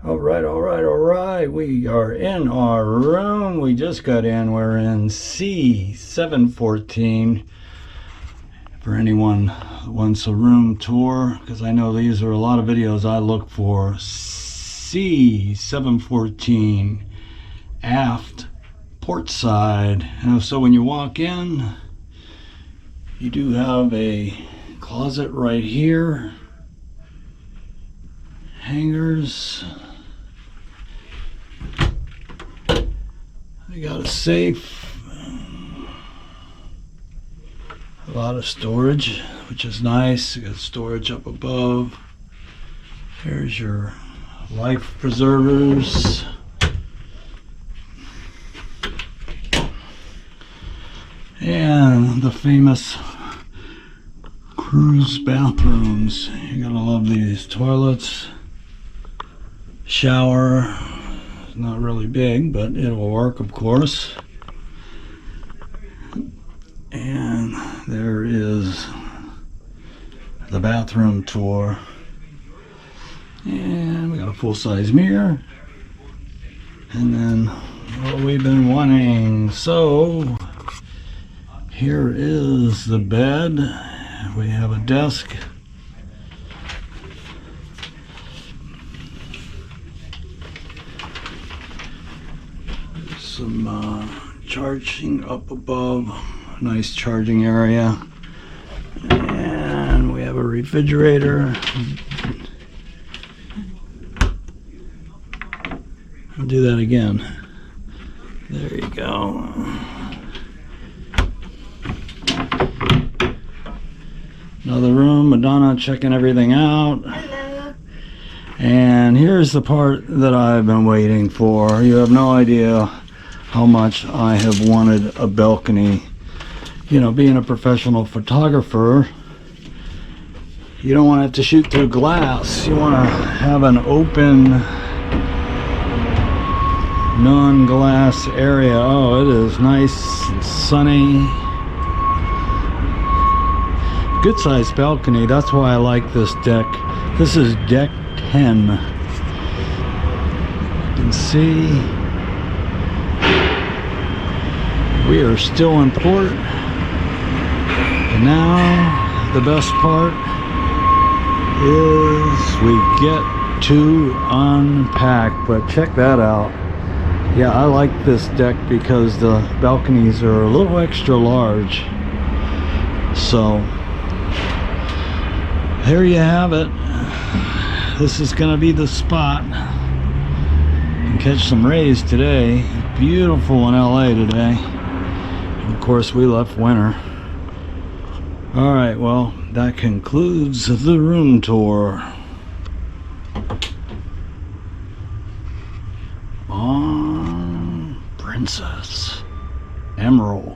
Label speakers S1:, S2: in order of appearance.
S1: All right. We are in our room. We just got in. We're in C714. For anyone who wants a room tour, because I know these are a lot of videos I look for. C714 aft port side. And so when you walk in, you do have a closet right here. Hangers. We got a safe, a lot of storage, which is nice. You got storage up above. There's your life preservers. And the famous cruise bathrooms. You're gonna love these toilets. Shower. Not really big, but it'll work, of course. And there is the bathroom tour. And we got a full-size mirror. And then what we've been wanting. So here is the bed. We have a desk. Some charging up above, nice charging area, and we have a refrigerator. I'll do that again. There you go. Another room, Madonna checking everything out.
S2: Hello.
S1: And here's the part that I've been waiting for. You have no idea how much I have wanted a balcony. You know, being a professional photographer, you don't want it to shoot through glass. You want to have an open, non-glass area. Oh, it is nice and sunny. Good sized balcony. That's why I like this deck. This is deck 10. You can see we are still in port, and now the best part is we get to unpack. But check that out. Yeah, I like this deck because the balconies are a little extra large. So there you have it. This is gonna be the spot. And catch some rays today. Beautiful in LA today. Of course, we left winter. All right, well, that concludes the room tour on Princess Emerald.